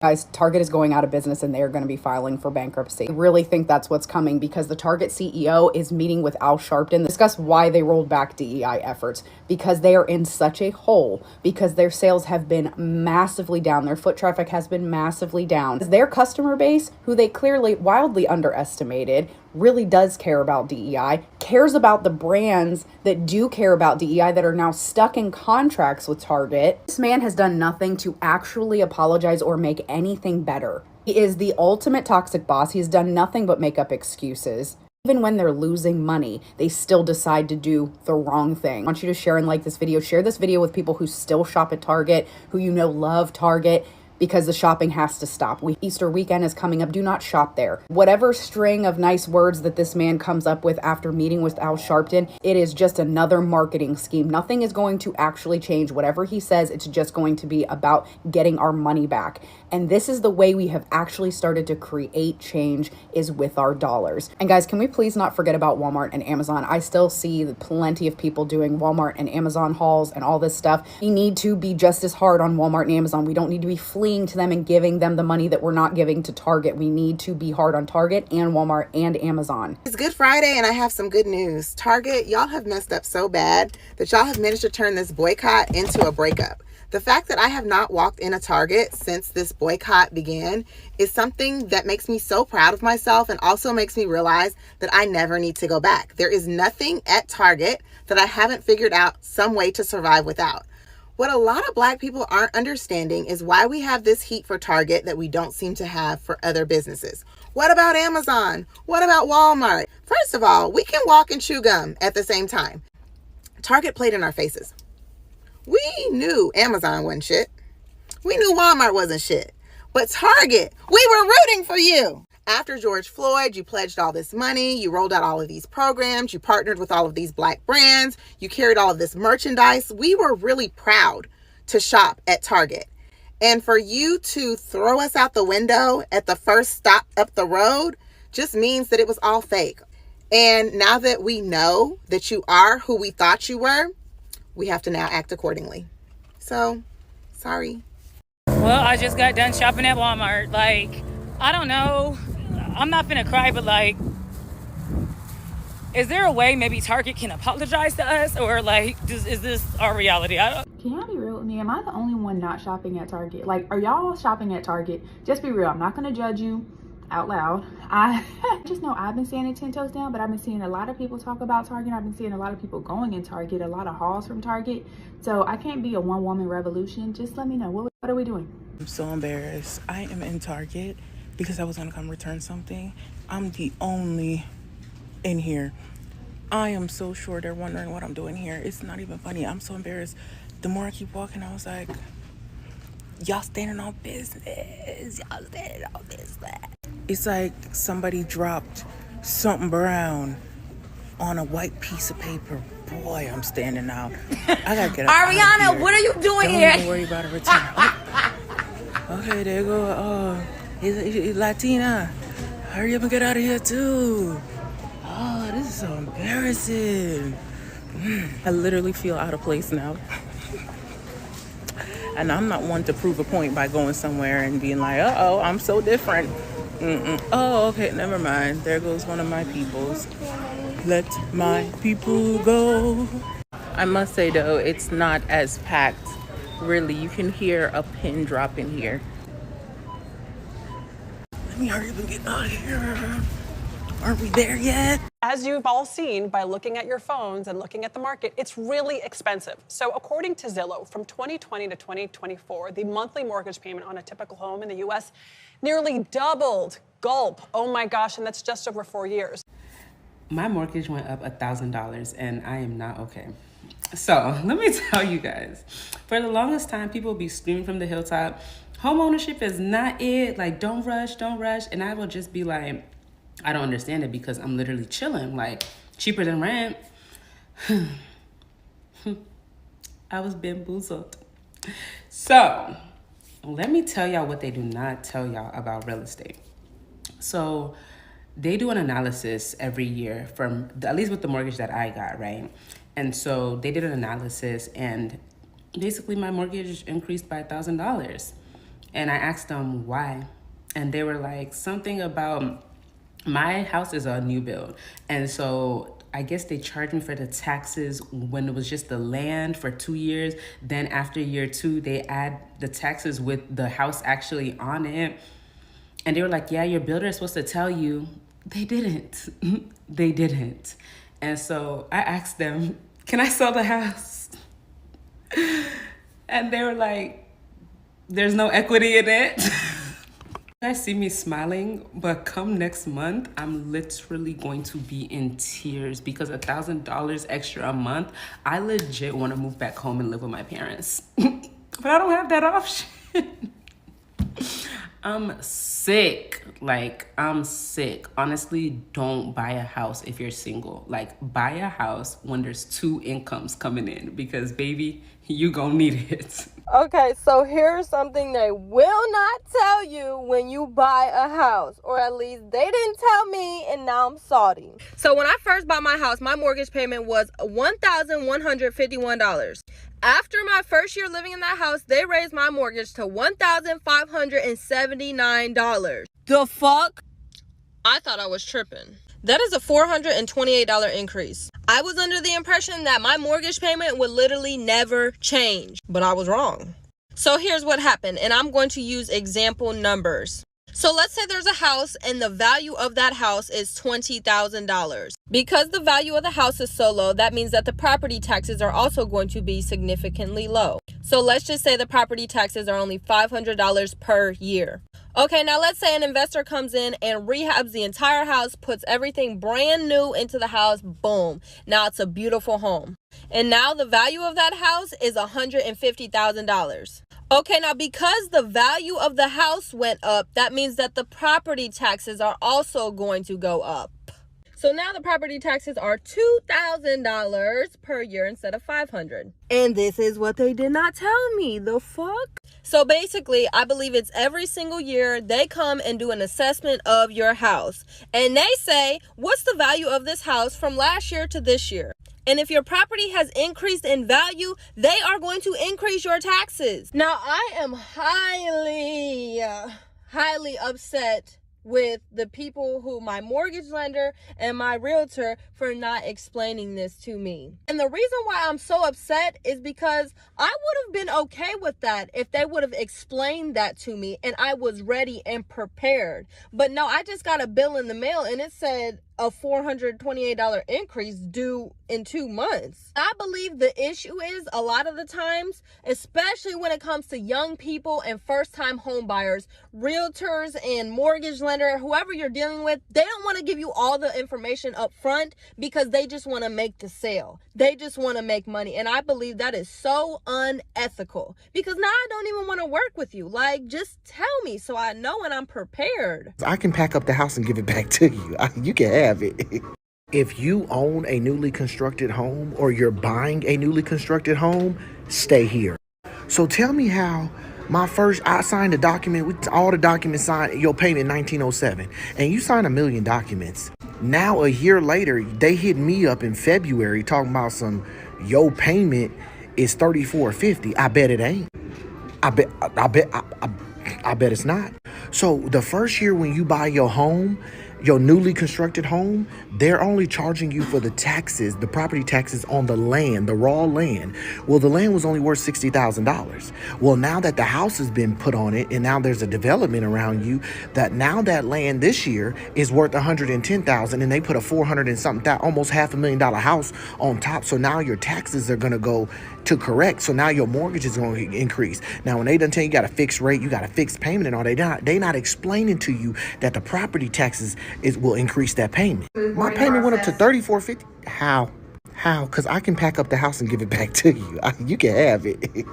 Guys, Target is going out of business and they're going to be filing for bankruptcy. I really think that's what's coming because the Target CEO is meeting with Al Sharpton to discuss why they rolled back DEI efforts, because they are in such a hole, because their sales have been massively down. Their foot traffic has been massively down. Their customer base, who they clearly wildly underestimated, really does care about DEI, cares about the brands that do care about DEI that are now stuck in contracts with Target. This man has done nothing to actually apologize or make anything better. He is the ultimate toxic boss. He's done nothing but make up excuses. Even when they're losing money, they still decide to do the wrong thing. I want you to share and like this video. Share this video with people who still shop at Target, who you know love Target, because the shopping has to stop. Easter weekend is coming up. Do not shop there. Whatever string of nice words that this man comes up with after meeting with Al Sharpton, it is just another marketing scheme. Nothing is going to actually change. Whatever he says, it's just going to be about getting our money back. And this is the way we have actually started to create change, is with our dollars. And guys, can we please not forget about Walmart and Amazon? I still see plenty of people doing Walmart and Amazon hauls and all this stuff. We need to be just as hard on Walmart and Amazon. We don't need to be fleeing to them and giving them the money that we're not giving to Target. We need to be hard on Target and Walmart and Amazon. It's Good Friday and I have some good news. Target, y'all have messed up so bad that y'all have managed to turn this boycott into a breakup. The fact that I have not walked in a Target since this boycott began is something that makes me so proud of myself and also makes me realize that I never need to go back. There is nothing at Target that I haven't figured out some way to survive without. What a lot of Black people aren't understanding is why we have this heat for Target that we don't seem to have for other businesses. What about Amazon? What about Walmart? First of all, we can walk and chew gum at the same time. Target played in our faces. We knew Amazon wasn't shit. We knew Walmart wasn't shit. But Target, we were rooting for you. After George Floyd, you pledged all this money, you rolled out all of these programs, you partnered with all of these Black brands, you carried all of this merchandise. We were really proud to shop at Target. And for you to throw us out the window at the first stop up the road just means that it was all fake. And now that we know that you are who we thought you were, we have to now act accordingly. So, sorry. Well, I just got done shopping at Walmart. I don't know. I'm not gonna cry, but is there a way maybe Target can apologize to us, or is this our reality? Can y'all be real with me? Am I the only one not shopping at Target? Are y'all shopping at Target? Just be real. I'm not gonna judge you out loud. I just know I've been seeing it 10 toes down, but I've been seeing a lot of people talk about Target. I've been seeing a lot of people going in Target, a lot of hauls from Target. So I can't be a one-woman revolution. Just let me know. What are we doing? I'm so embarrassed. I am in Target because I was gonna come return something. I'm the only in here. I am so sure they're wondering what I'm doing here. It's not even funny. I'm so embarrassed. The more I keep walking, I was like, y'all standing on business. Y'all standing on business. It's like somebody dropped something brown on a white piece of paper. Boy, I'm standing out. I gotta get up. Ariana, what are you doing here? Don't even worry about a return. Okay, there you go. He's Latina. Hurry up and get out of here too. Oh, this is so embarrassing. I literally feel out of place now. And I'm not one to prove a point by going somewhere and being like, uh-oh, I'm so different. Oh, okay, never mind. There goes one of my peoples. Let my people go. I must say, though, it's not as packed. Really, you can hear a pin drop in here. Let me hurry up and get out of here. Aren't we there yet? As you've all seen by looking at your phones and looking at the market, it's really expensive. So according to Zillow, from 2020 to 2024, the monthly mortgage payment on a typical home in the U.S. nearly doubled. Gulp. Oh my gosh, and that's just over 4 years. My mortgage went up $1,000 and I am not okay. So let me tell you guys, for the longest time, people be screaming from the hilltop, home ownership is not it. Don't rush, don't rush. And I will just be like, I don't understand it because I'm literally chilling, cheaper than rent. I was bamboozled. So let me tell y'all what they do not tell y'all about real estate. So they do an analysis every year from, at least with the mortgage that I got, right? And so they did an analysis and basically my mortgage increased by $1,000. And I asked them why. And they were like, something about my house is a new build. And so I guess they charged me for the taxes when it was just the land for 2 years. Then after year 2, they add the taxes with the house actually on it. And they were like, yeah, your builder is supposed to tell you. They didn't. They didn't. And so I asked them, can I sell the house? And they were like, there's no equity in it. You guys see me smiling, but come next month, I'm literally going to be in tears because $1,000 extra a month, I legit want to move back home and live with my parents. But I don't have that option. I'm sick. I'm sick. Honestly, don't buy a house if you're single. Buy a house when there's 2 incomes coming in because, baby, you gonna need it. Okay, so here's something they will not tell you when you buy a house, or at least they didn't tell me, and now I'm salty. So when I first bought my house, my mortgage payment was $1,151. After my first year living in that house, they raised my mortgage to $1,579. The fuck? I thought I was tripping. That is a $428 increase. I was under the impression that my mortgage payment would literally never change, but I was wrong. So here's what happened, and I'm going to use example numbers. So let's say there's a house and the value of that house is $20,000. Because the value of the house is so low, that means that the property taxes are also going to be significantly low. So let's just say the property taxes are only $500 per year. Okay, now let's say an investor comes in and rehabs the entire house, puts everything brand new into the house, boom. Now it's a beautiful home. And now the value of that house is $150,000. Okay, now because the value of the house went up, that means that the property taxes are also going to go up. So now the property taxes are $2,000 per year instead of $500. And this is what they did not tell me. The fuck? So basically, I believe it's every single year they come and do an assessment of your house. And they say, what's the value of this house from last year to this year? And if your property has increased in value, they are going to increase your taxes. Now, I am highly upset with the people who, my mortgage lender and my realtor, for not explaining this to me. And the reason why I'm so upset is because I would have been okay with that if they would have explained that to me and I was ready and prepared. But no, I just got a bill in the mail and it said a $428 increase due in 2 months. I believe the issue is a lot of the times, especially when it comes to young people and first-time home buyers, realtors and mortgage lender, whoever you're dealing with, they don't want to give you all the information up front because they just want to make the sale. They just want to make money. And I believe that is so unethical because now I don't even want to work with you. Just tell me so I know and I'm prepared. I can pack up the house and give it back to you. You can have it. If you own a newly constructed home or you're buying a newly constructed home, stay here. So tell me how I signed a document with all the documents signed, your payment 1907, and you signed 1 million documents. Now a year later, they hit me up in February talking about your payment is $34.50. I bet it ain't. I bet it's not. So the first year when you buy your home, your newly constructed home, they're only charging you for the taxes, the property taxes on the land, the raw land. Well, the land was only worth $60,000. Well, now that the house has been put on it and now there's a development around you, that now that land this year is worth $110,000 and they put a 400 and something, almost $500,000 house on top. So now your taxes are going to go to correct. So now your mortgage is going to increase. Now, when they done tell you got a fixed rate, you got a fixed payment and all, they not explaining to you that the property taxes will increase that payment. My payment went up to $34.50. How? Because I can pack up the house and give it back to you. You can have it.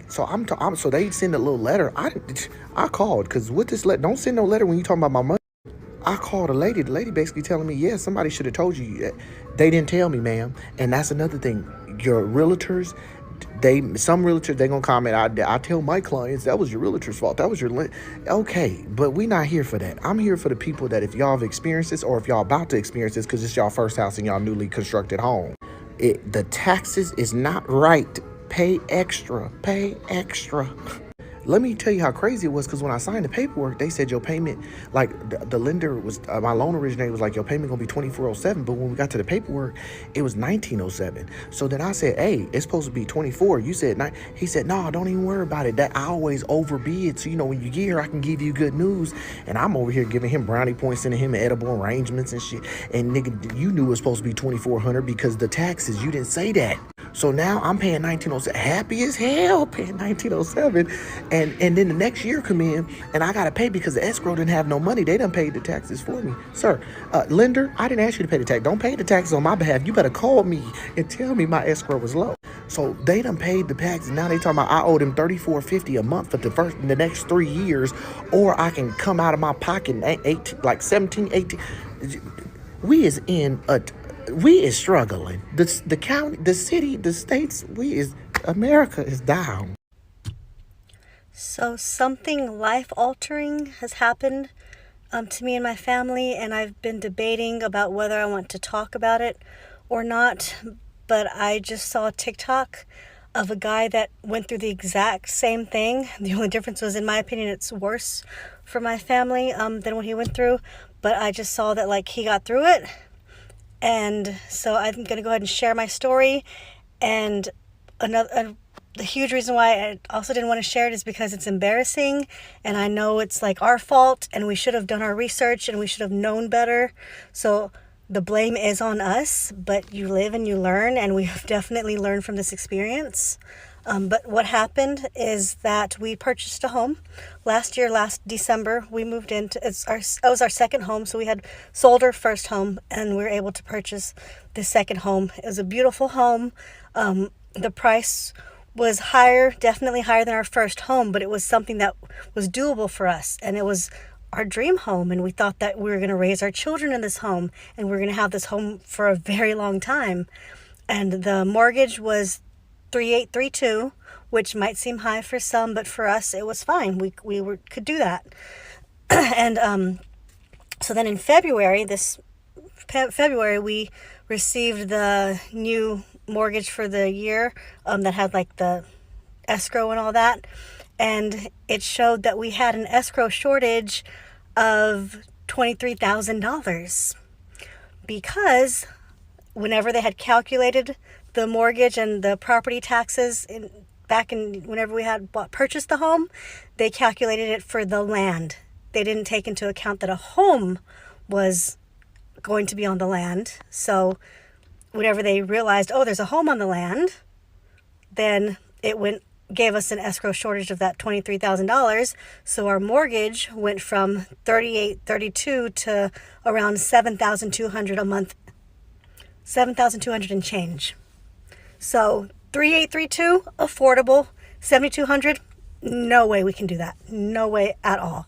So they send a little letter. I called because with this letter, don't send no letter when you talking about my money. I called a lady. The lady basically telling me, yeah, somebody should have told you. They didn't tell me, ma'am. And that's another thing. Your realtors, some realtors, they gonna comment. I tell my clients that was your realtor's fault. That was your okay, but we not here for that. I'm here for the people that if y'all have experienced this or if y'all about to experience this because it's y'all first house in y'all newly constructed home, the taxes is not right. Pay extra. Let me tell you how crazy it was, because when I signed the paperwork, they said your payment, like the lender was, my loan originator was like, your payment gonna be $2407, but when we got to the paperwork, it was $1907. So then I said, hey, it's supposed to be 24. You said nine. He said, no, don't even worry about it. That I always overbid. So when you get here, I can give you good news. And I'm over here giving him brownie points, sending him edible arrangements and shit. And nigga, you knew it was supposed to be 2400 because the taxes, you didn't say that. So now I'm paying 1907, happy as hell, paying 1907, and then the next year come in, and I gotta pay because the escrow didn't have no money. They done paid the taxes for me, sir. Lender, I didn't ask you to pay the tax. Don't pay the taxes on my behalf. You better call me and tell me my escrow was low. So they done paid the taxes. Now they talking about I owe them $34.50 a month for the next 3 years, or I can come out of my pocket 17, 18. We is struggling. The county, the city, the states, America is down. So something life-altering has happened to me and my family, and I've been debating about whether I want to talk about it or not, but I just saw a TikTok of a guy that went through the exact same thing. The only difference was, in my opinion, it's worse for my family than what he went through, but I just saw that he got through it. And so I'm going to go ahead and share my story. And the huge reason why I also didn't want to share it is because it's embarrassing. And I know it's our fault, and we should have done our research and we should have known better. So the blame is on us, but you live and you learn, and we have definitely learned from this experience. But what happened is that we purchased a home last December. We moved into, it was our second home. So we had sold our first home, and we were able to purchase the second home. It was a beautiful home. The price was higher, definitely higher than our first home, but it was something that was doable for us. And it was our dream home. And we thought that we were going to raise our children in this home, and we were going to have this home for a very long time. And the mortgage was 3832, which might seem high for some, but for us it was fine. We could do that. And so then in February, we received the new mortgage for the year that had the escrow and all that, and it showed that we had an escrow shortage of $23,000 because whenever they had calculated the mortgage and the property taxes whenever we had purchased the home, they calculated it for the land. They didn't take into account that a home was going to be on the land. So whenever they realized, there's a home on the land, then it gave us an escrow shortage of that $23,000. So our mortgage went from $3832 to around $7,200 a month, $7,200 and change. So 3832, affordable. 7,200, no way we can do that. No way at all.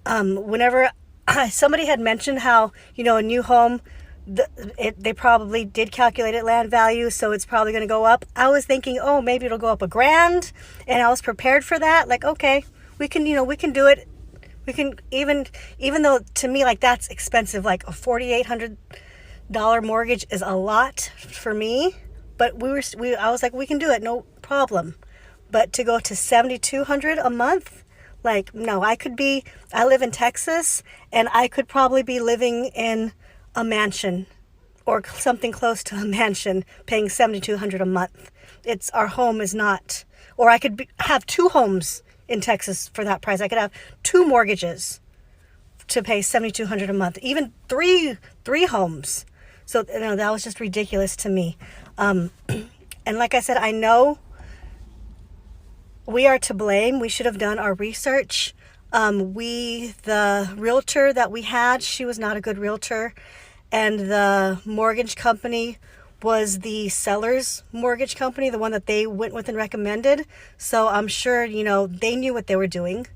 Whenever somebody had mentioned how, a new home, they probably did calculate at land value, so it's probably going to go up. I was thinking, maybe it'll go up $1,000, and I was prepared for that. Okay, we can do it. We can, even though to me, that's expensive. A $4,800 mortgage is a lot for me. But I was like, we can do it, no problem. But to go to $7,200 a month, no, I live in Texas, and I could probably be living in a mansion or something close to a mansion, paying $7,200 a month. Our home is not, or I could have two homes in Texas for that price. I could have two mortgages to pay $7,200 a month, even three homes. So that was just ridiculous to me. And like I said, I know we are to blame. We should have done our research. The realtor that we had, she was not a good realtor. And the mortgage company was the seller's mortgage company, the one that they went with and recommended. So I'm sure, they knew what they were doing.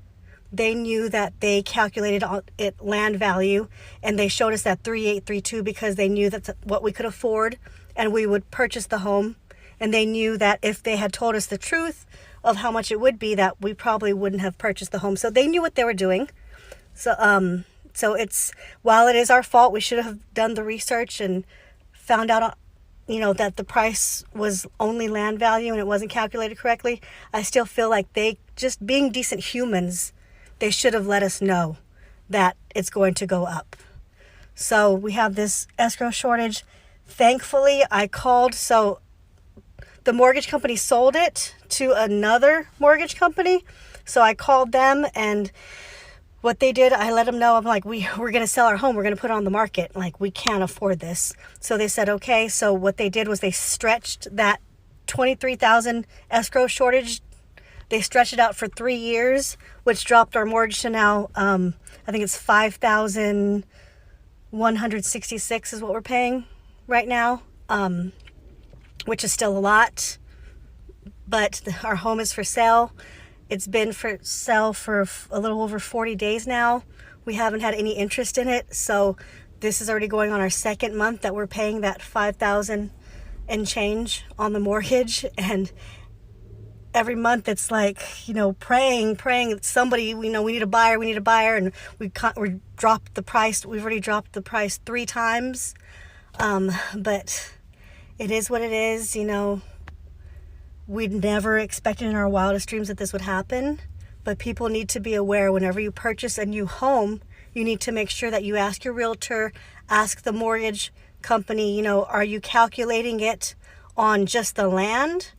They knew that they calculated it land value, and they showed us that 3832 because they knew that's what we could afford, and we would purchase the home. And they knew that if they had told us the truth of how much it would be, that we probably wouldn't have purchased the home. So they knew what they were doing. So it's, while it is our fault, we should have done the research and found out you know, that the price was only land value and it wasn't calculated correctly, I still feel like they, just being decent humans, they should have let us know that it's going to go up. So we have this escrow shortage. Thankfully, I called, so the mortgage company sold it to another mortgage company. So I called them, and what they did, I let them know, I'm like, we're going to sell our home. We're going to put it on the market. Like, we can't afford this. So they said, okay. So what they did was they stretched that 23,000 escrow shortage. They stretched it out for 3 years, which dropped our mortgage to now, I think it's 5,166 is what we're paying right now, which is still a lot. But our home is for sale. It's been for sale for a little over 40 days now. We haven't had any interest in it. So this is already going on our second month that we're paying that 5,000 and change on the mortgage. And every month it's like, you know, praying that somebody, we know we need a buyer. And we dropped the price. We've already dropped the price 3 times. But it is what it is, you know. We'd never expected in our wildest dreams that this would happen, but people need to be aware whenever you purchase a new home, you need to make sure that you ask your realtor, ask the mortgage company, you know, are you calculating it on just the land,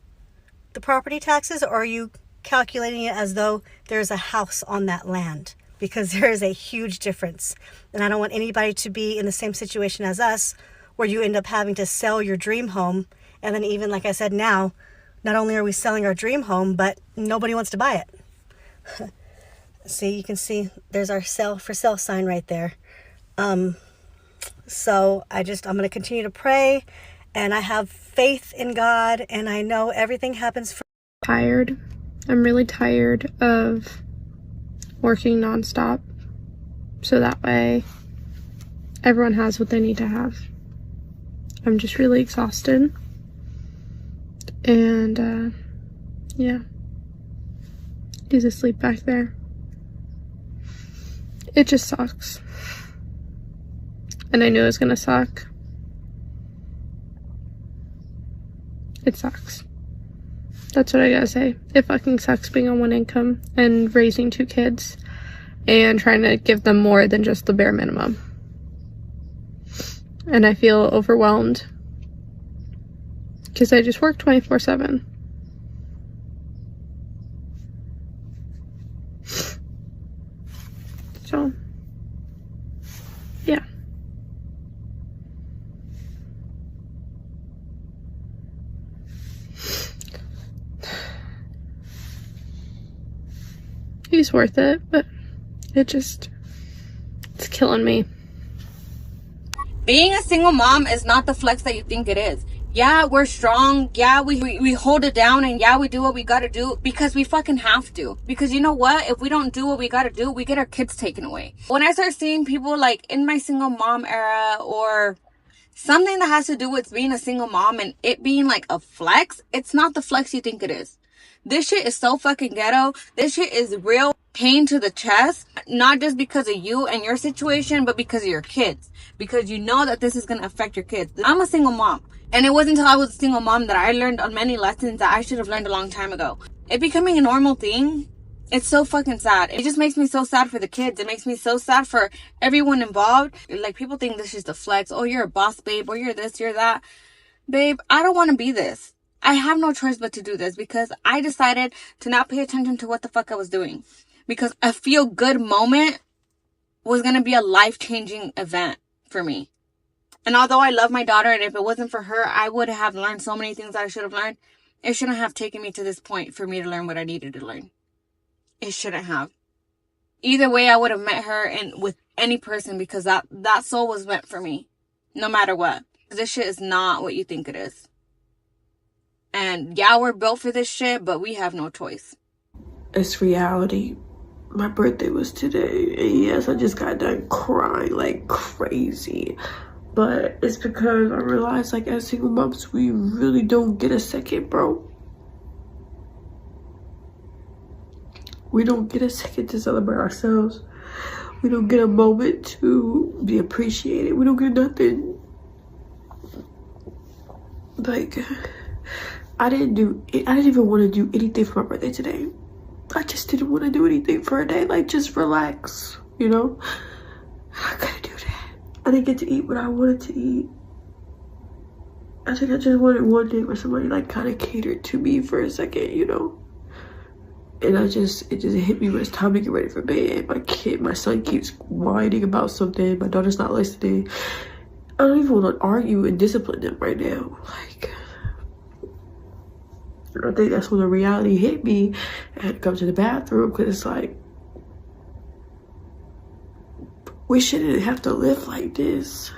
the property taxes, or are you calculating it as though there's a house on that land? Because there is a huge difference. And I don't want anybody to be in the same situation as us, where you end up having to sell your dream home. And then even, like I said, now, not only are we selling our dream home, but nobody wants to buy it. See, you can see there's our sell for sale sign right there. So I'm going to continue to pray, and I have faith in God, and I know everything happens for. Tired. I'm really tired of working nonstop, so that way everyone has what they need to have. I'm just really exhausted. And, yeah. He's asleep back there. It just sucks. And I knew it was gonna suck. It sucks. That's what I gotta say. It fucking sucks being on one income and raising 2 kids and trying to give them more than just the bare minimum. And I feel overwhelmed because I just work 24/7. So, yeah. He's worth it, but it's killing me. Being a single mom is not the flex that you think it is. Yeah, we're strong. Yeah, we hold it down, and yeah, we do what we gotta do because we fucking have to. Because you know what? If we don't do what we gotta do, we get our kids taken away. When I start seeing people like in my single mom era or something that has to do with being a single mom and it being like a flex, it's not the flex you think it is. This shit is so fucking ghetto. This shit is real pain to the chest. Not just because of you and your situation, but because of your kids. Because you know that this is going to affect your kids. I'm a single mom. And it wasn't until I was a single mom that I learned on many lessons that I should have learned a long time ago. It becoming a normal thing, it's so fucking sad. It just makes me so sad for the kids. It makes me so sad for everyone involved. Like, people think this is the flex. Oh, you're a boss, babe. Or you're this, you're that. Babe, I don't want to be this. I have no choice but to do this because I decided to not pay attention to what the fuck I was doing. Because a feel-good moment was going to be a life-changing event for me. And although I love my daughter, and if it wasn't for her, I would have learned so many things that I should have learned. It shouldn't have taken me to this point for me to learn what I needed to learn. It shouldn't have. Either way, I would have met her and with any person because that soul was meant for me. No matter what. This shit is not what you think it is. And yeah, we're built for this shit, but we have no choice. It's reality. My birthday was today, and yes, I just got done crying like crazy. But it's because I realized, like, as single moms, we really don't get a second, bro. We don't get a second to celebrate ourselves. We don't get a moment to be appreciated. We don't get nothing. Like, I didn't even want to do anything for my birthday today. I just didn't want to do anything for a day. Like, just relax, you know? I couldn't do that. I didn't get to eat what I wanted to eat. I think I just wanted one day where somebody like kind of catered to me for a second, you know? And it just hit me when it's time to get ready for bed. My son keeps whining about something. My daughter's not listening. I don't even want to argue and discipline them right now. Like, I think that's when the reality hit me. I had to come to the bathroom because it's like, we shouldn't have to live like this.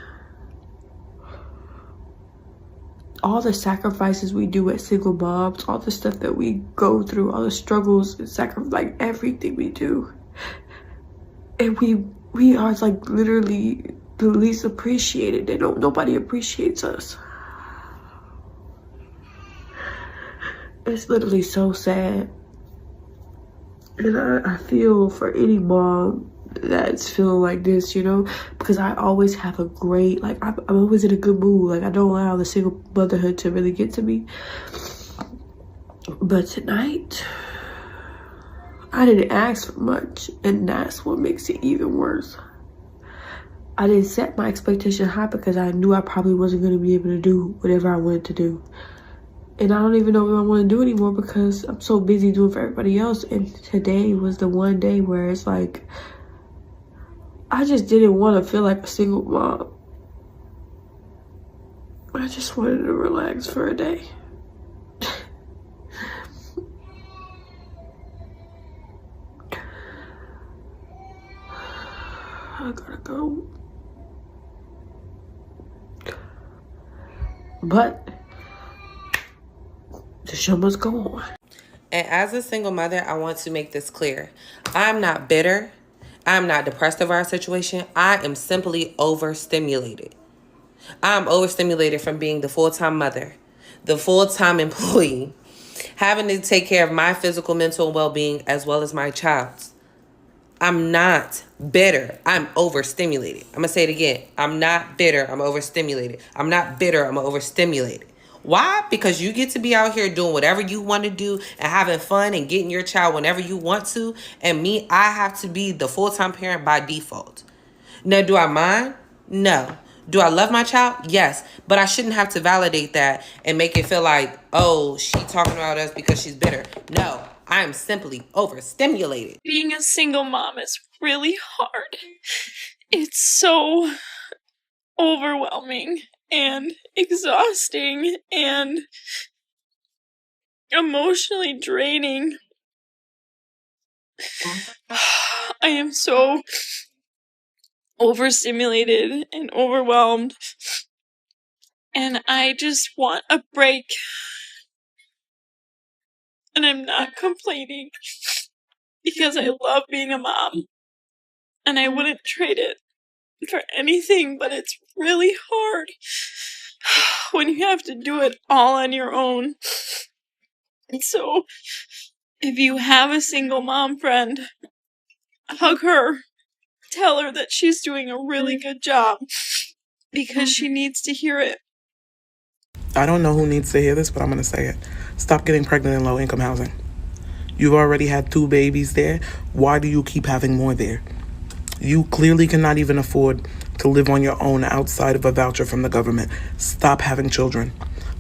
All the sacrifices we do as single moms, all the stuff that we go through, all the struggles and sacrifice, like everything we do. And we are like literally the least appreciated. Nobody appreciates us. It's literally so sad. And I feel for any mom that's feeling like this, you know, because I always have a great, like, I'm always in a good mood. Like, I don't allow the single motherhood to really get to me. But tonight, I didn't ask for much, and that's what makes it even worse. I didn't set my expectation high because I knew I probably wasn't going to be able to do whatever I wanted to do. And I don't even know what I want to do anymore because I'm so busy doing for everybody else. And today was the one day where it's like, I just didn't want to feel like a single mom. I just wanted to relax for a day. I gotta go. But the show must go on. And as a single mother, I want to make this clear. I'm not bitter. I'm not depressed over our situation. I am simply overstimulated. I'm overstimulated from being the full-time mother, the full-time employee, having to take care of my physical, mental well-being as well as my child's. I'm not bitter. I'm overstimulated. I'm going to say it again. I'm not bitter. I'm overstimulated. I'm not bitter. I'm overstimulated. Why? Because you get to be out here doing whatever you want to do and having fun and getting your child whenever you want to. And me, I have to be the full-time parent by default. Now, do I mind? No. Do I love my child? Yes. But I shouldn't have to validate that and make it feel like, oh, she talking about us because she's bitter. No, I am simply overstimulated. Being a single mom is really hard. It's so overwhelming and exhausting and emotionally draining. I am so overstimulated and overwhelmed, and I just want a break. And I'm not complaining because I love being a mom and I wouldn't trade it for anything, but it's really hard when you have to do it all on your own. And so if you have a single mom friend, hug her. Tell her that she's doing a really good job because she needs to hear it. I don't know who needs to hear this, but I'm going to say it. Stop getting pregnant in low-income housing. You've already had 2 babies there. Why do you keep having more there? You clearly cannot even afford to live on your own outside of a voucher from the government. Stop having children.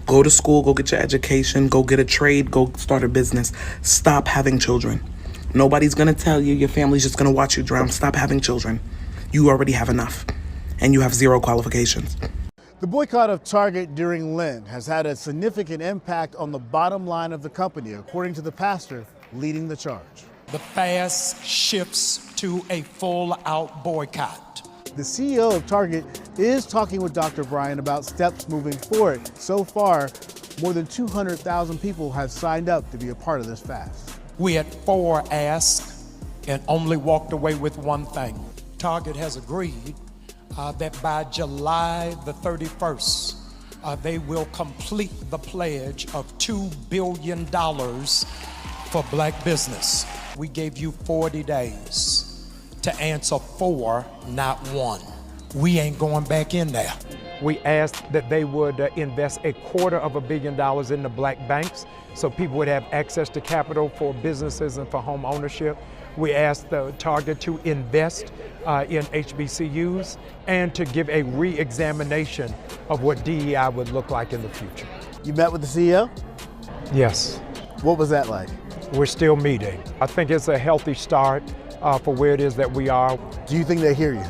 Go to school, go get your education, go get a trade, go start a business. Stop having children. Nobody's going to tell you. Your family's just going to watch you drown. Stop having children. You already have enough, and you have 0 qualifications. The boycott of Target during Lent has had a significant impact on the bottom line of the company, according to the pastor leading the charge. The fast shifts to a full-out boycott. The CEO of Target is talking with Dr. Bryan about steps moving forward. So far, more than 200,000 people have signed up to be a part of this fast. We had 4 asks and only walked away with one thing. Target has agreed that by July the 31st, they will complete the pledge of $2 billion for black business. We gave you 40 days to answer 4, not 1. We ain't going back in there. We asked that they would invest $250 million in the black banks so people would have access to capital for businesses and for home ownership. We asked Target to invest in HBCUs and to give a re-examination of what DEI would look like in the future. You met with the CEO? Yes. What was that like? We're still meeting. I think it's a healthy start for where it is that we are. Do you think they hear you?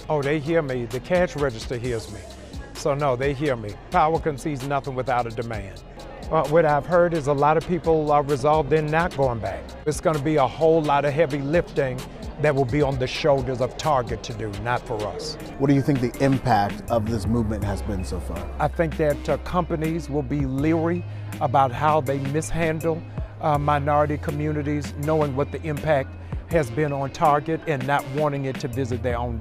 Oh, they hear me. The cash register hears me. So no, they hear me. Power concedes nothing without a demand. What I've heard is a lot of people are resolved in not going back. It's going to be a whole lot of heavy lifting that will be on the shoulders of Target to do, not for us. What do you think the impact of this movement has been so far? I think that companies will be leery about how they mishandle minority communities, knowing what the impact has been on Target and not wanting it to visit their own